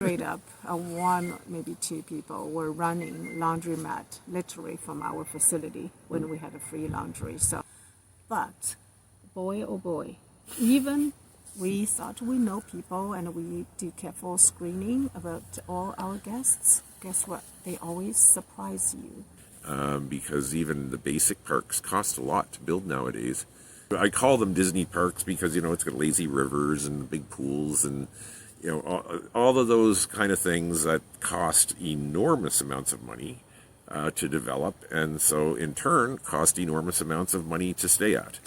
straight up, one, maybe two people were running laundromat literally from our facility when we had a free laundry. So, but boy, oh boy, even we thought we know people and we do careful screening about all our guests. Guess what? They always surprise you. Because even the basic parks cost a lot to build nowadays. I call them Disney parks because, it's got lazy rivers and big pools and, all of those kind of things that cost enormous amounts of money to develop, and so in turn cost enormous amounts of money to stay at.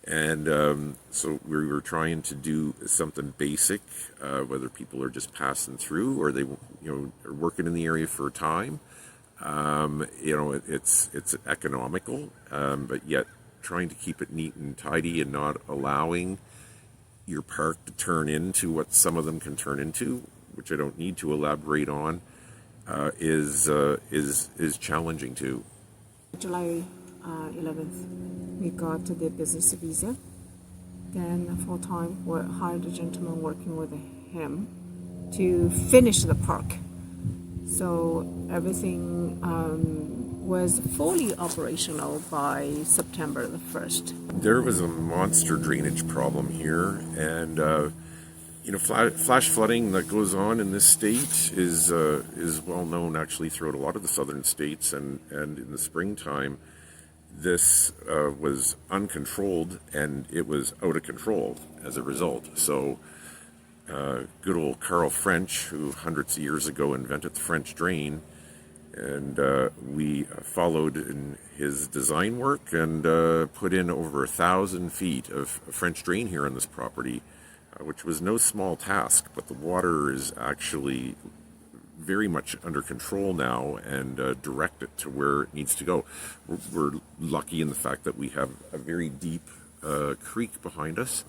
And so we were trying to do something basic, whether people are just passing through or they, are working in the area for a time. It's economical, but yet trying to keep it neat and tidy and not allowing your park to turn into what some of them can turn into, which I don't need to elaborate on, is challenging too. July 11th, we got the business visa. Then full-time, we hired a gentleman working with him to finish the park. So everything was fully operational by September the 1st. There was a monster drainage problem here, and flash flooding that goes on in this state is well known actually throughout a lot of the southern states, and in the springtime this was uncontrolled and it was out of control as a result. So good old Carl French, who hundreds of years ago invented the French drain, and we followed in his design work and put in over 1,000 feet of French drain here on this property, which was no small task, but the water is actually very much under control now and directed to where it needs to go. We're lucky in the fact that we have a very deep creek behind us,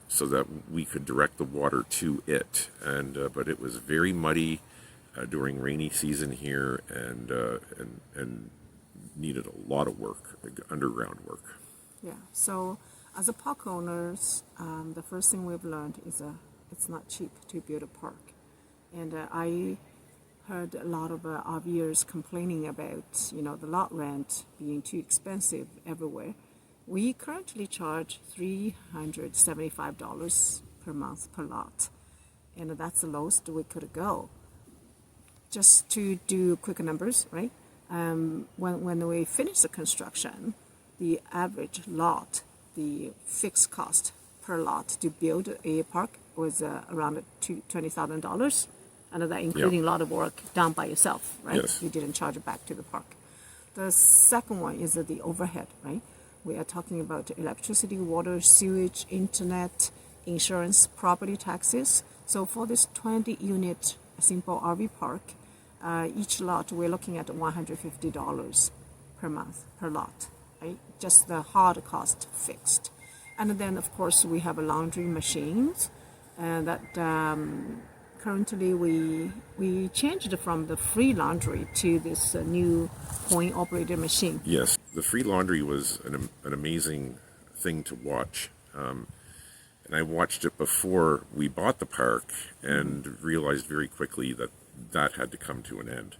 so that we could direct the water to it. And but it was very muddy during rainy season here, and needed a lot of work, underground work. Yeah. So as a park owners, the first thing we've learned is it's not cheap to build a park. And I heard a lot of RVers complaining about, the lot rent being too expensive everywhere. We currently charge $375 per month per lot, and that's the lowest we could go. Just to do quick numbers, right? When we finish the construction, the average lot, the fixed cost per lot to build a park was around $20,000. And that including a lot of work done by yourself, right? Yes. You didn't charge it back to the park. The second one is the overhead, right? We are talking about electricity, water, sewage, internet, insurance, property taxes. So for this 20-unit simple RV park, each lot we're looking at $150 per month per lot, right? Just the hard cost fixed. And then of course we have a laundry machines, and that currently we changed from the free laundry to this new coin operated machine. Yes, the free laundry was an amazing thing to watch. And I watched it before we bought the park and realized very quickly that had to come to an end.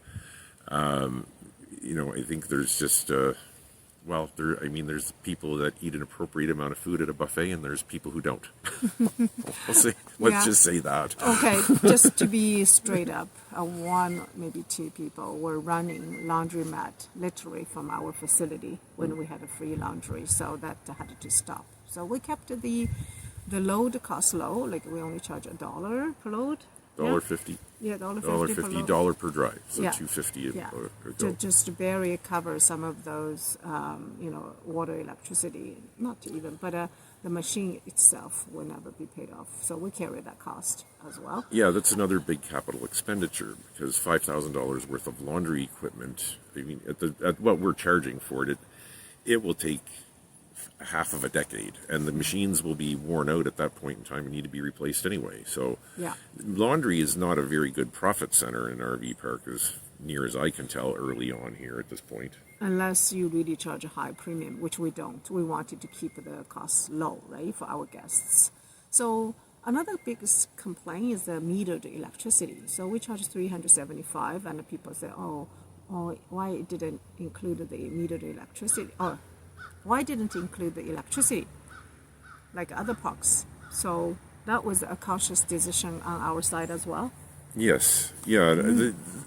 I think there's just there's people that eat an appropriate amount of food at a buffet, and there's people who don't. Let's just say that. Okay, just to be straight up, one, maybe two people were running laundromat literally from our facility when we had a free laundry, so that had to stop. So we kept the load cost low, like we only charge $1 per load. $1.50. Yeah, $1.50 $1 per drive, so yeah. $2.50 yeah. a go. Just to barely cover some of those, water, electricity, not even, but the machine itself will never be paid off. So we carry that cost as well. Yeah, that's another big capital expenditure, because $5,000 worth of laundry equipment, at what we're charging for it, it will take half of a decade, and the machines will be worn out at that point in time and need to be replaced anyway. So laundry is not a very good profit center in an RV park, as near as I can tell early on here at this point. Unless you really charge a high premium, which we don't. We wanted to keep the costs low, right, for our guests. So Another biggest complaint is the metered electricity. So we charge 375, and the people say, oh, why it didn't include the metered electricity, or why didn't include the electricity like other parks? So that was a cautious decision on our side as well. Yes, yeah.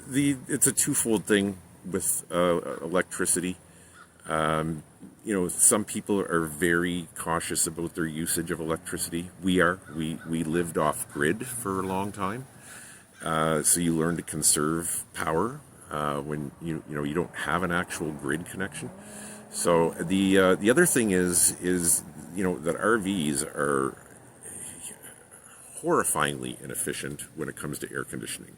It's a twofold thing with electricity. Some people are very cautious about their usage of electricity. We are. We lived off grid for a long time, so you learn to conserve power when you don't have an actual grid connection. So the other thing is that RVs are horrifyingly inefficient when it comes to air conditioning.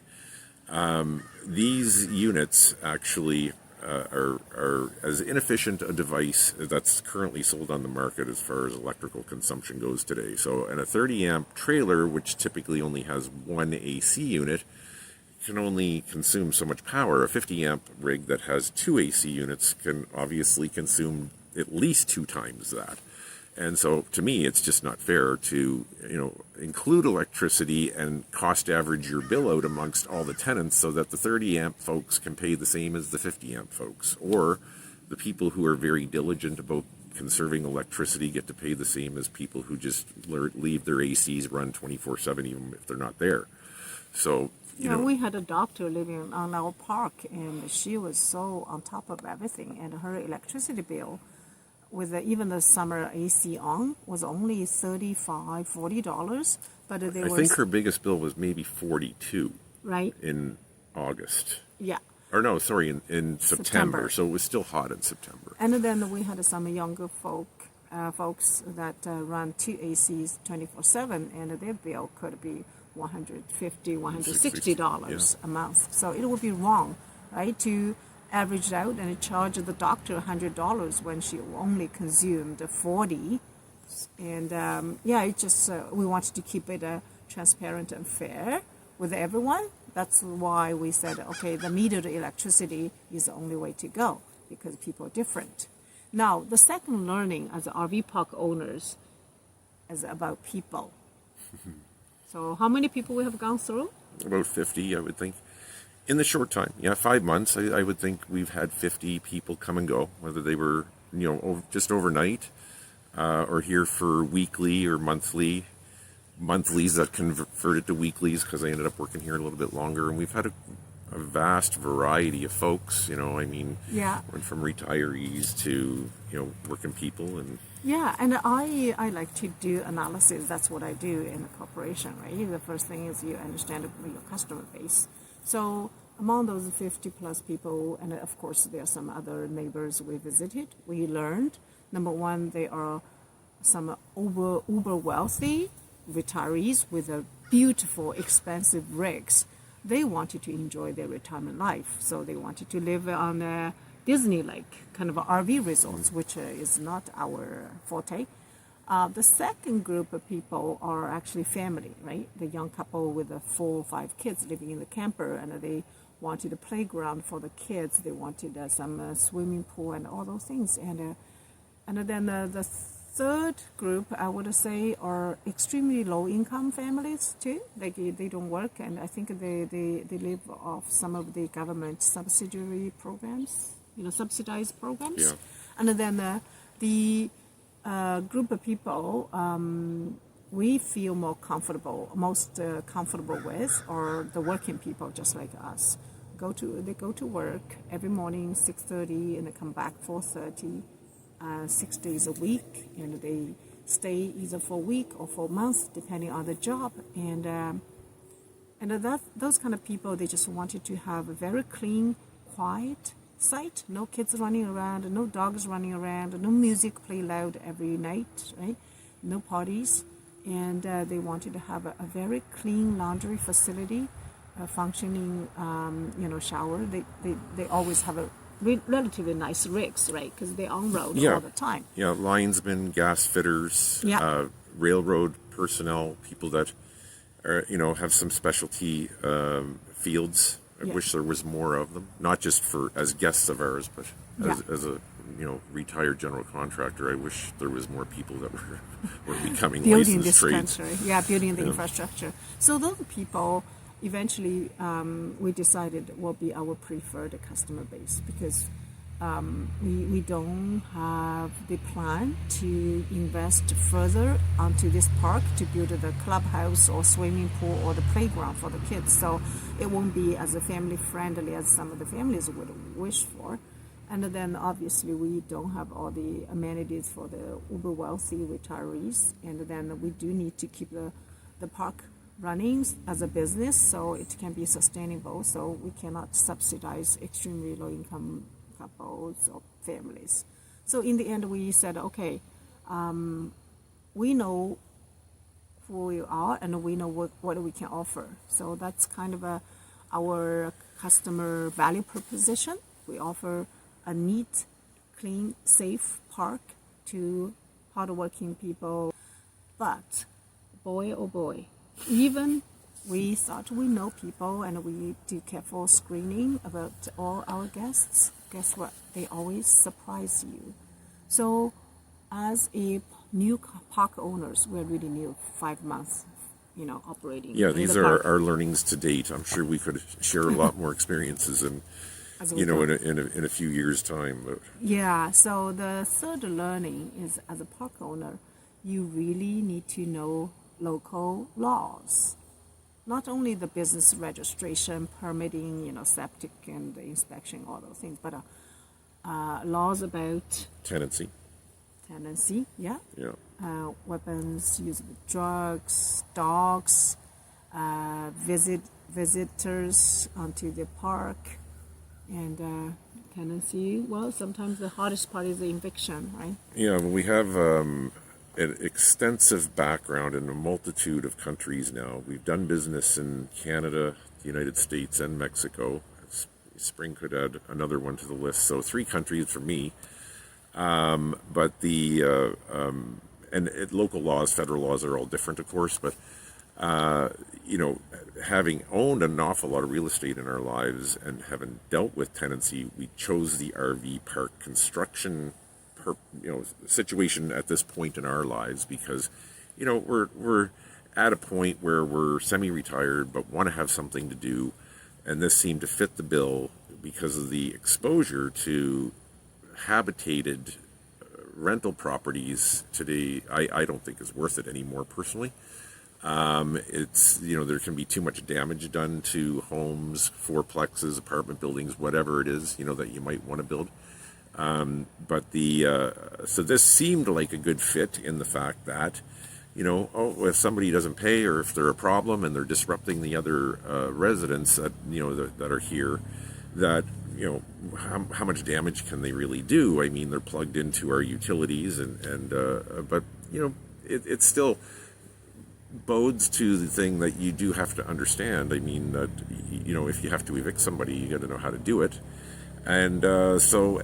These units actually are as inefficient a device that's currently sold on the market as far as electrical consumption goes today. So, in a 30 amp trailer, which typically only has one AC unit, can only consume so much power. A 50 amp rig that has two AC units can obviously consume at least 2 times that. And so, to me, it's just not fair to, include electricity and cost average your bill out amongst all the tenants so that the 30 amp folks can pay the same as the 50 amp folks. Or the people who are very diligent about conserving electricity get to pay the same as people who just leave their ACs run 24/7 even if they're not there. So, we had a doctor living on our park, and she was so on top of everything, and her electricity bill with even the summer AC on was only $35-$40, but I think her biggest bill was maybe 42 right in August. Yeah. Or no, sorry, in September. So it was still hot in September. And then we had some younger folks that run 2 ACs 24/7, and their bill could be $150-$160 a month. So it would be wrong, right, to average out and charge the doctor $100 when she only consumed 40. And it just we wanted to keep it transparent and fair with everyone. That's why we said, okay, the metered electricity is the only way to go because people are different. Now, the second learning as RV park owners is about people. So how many people we have gone through? About 50, I would think. In the short time, 5 months, I would think we've had 50 people come and go, whether they were, just overnight or here for weekly or monthlies that converted to weeklies because I ended up working here a little bit longer. And we've had a vast variety of folks, went from retirees to, working people. And I like to do analysis. That's what I do in a corporation, right? The first thing is you understand your customer base. So among those 50 plus people, and of course there are some other neighbors we visited, we learned, number one, they are some uber wealthy retirees with a beautiful, expensive rigs. They wanted to enjoy their retirement life, so they wanted to live on a Disney-like kind of RV resorts, which is not our forte. The second group of people are actually family, right? The young couple with 4 or 5 kids living in the camper, and they wanted a playground for the kids. They wanted some swimming pool and all those things. And then the third group, I would say, are extremely low-income families too. They don't work, and I think they live off some of the government subsidiary programs, subsidized programs. Yeah. And then the group of people we feel most comfortable with are the working people just like us. They go to work every morning 6:30 and they come back 4:30, 6 days a week, and they stay either for a week or for a month depending on the job. And those kind of people, they just wanted to have a very clean, quiet site, no kids running around, no dogs running around, no music play loud every night, right? No parties, and they wanted to have a very clean laundry facility, functioning, shower. They always have a relatively nice rigs, right? Because they're on road all the time. Yeah, linesmen, gas fitters, railroad personnel, people that are, have some specialty fields. I wish there was more of them, not just as guests of ours, but as a retired general contractor. I wish there was more people that were becoming building licensed this trades. country. Yeah, building the infrastructure. So those people eventually we decided will be our preferred customer base because we don't have the plan to invest further onto this park to build the clubhouse or swimming pool or the playground for the kids. So it won't be as family friendly as some of the families would wish for. And then obviously we don't have all the amenities for the uber wealthy retirees. And then we do need to keep the park running as a business so it can be sustainable. So we cannot subsidize extremely low income couples or families. So in the end we said, okay, we know who we are and we know what we can offer. So that's kind of our customer value proposition. We offer a neat, clean, safe park to hardworking people. But boy, oh boy, even we thought we know people and we do careful screening about all our guests. Guess what? They always surprise you. So as a new park owners, we're really new, 5 months, operating. Yeah, in these the are park. our learnings to date. I'm sure we could share a lot more experiences in a few years' time. But. Yeah, so the third learning is as a park owner, you really need to know local laws. Not only the business registration, permitting, septic and the inspection, all those things, but laws about Tenancy. yeah. Yeah. Weapons, use of drugs, dogs, visitors onto the park, and tenancy. Well, sometimes the hardest part is the eviction, right? Yeah, we have an extensive background in a multitude of countries now. We've done business in Canada, the United States, and Mexico. Spring could add another one to the list. So 3 countries for me. But local laws, federal laws are all different, of course. But having owned an awful lot of real estate in our lives and having dealt with tenancy, we chose the RV park construction situation at this point in our lives because, we're at a point where we're semi-retired but want to have something to do, and this seemed to fit the bill because of the exposure to habitated rental properties today. I don't think is worth it anymore personally. It's there can be too much damage done to homes, fourplexes, apartment buildings, whatever it is that you might want to build. But so this seemed like a good fit in the fact that, if somebody doesn't pay or if they're a problem and they're disrupting the other residents that that are here, that how much damage can they really do? I mean, they're plugged into our utilities, but it still bodes to the thing that you do have to understand. I mean, that if you have to evict somebody, you got to know how to do it, and so.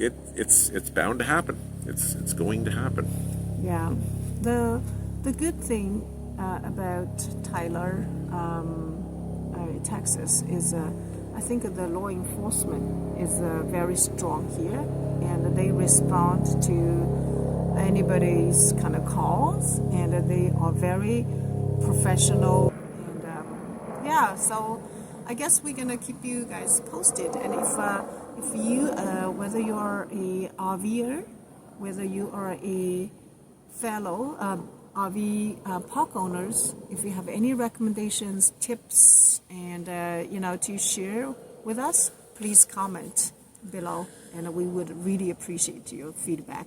It's bound to happen. It's going to happen. Yeah, the good thing about Tyler, Texas, is I think the law enforcement is very strong here, and they respond to anybody's kind of calls, and they are very professional. And so I guess we're gonna keep you guys posted, and if you, whether you are a RVer, whether you are a fellow RV park owners, if you have any recommendations, tips, and to share with us, please comment below, and we would really appreciate your feedback.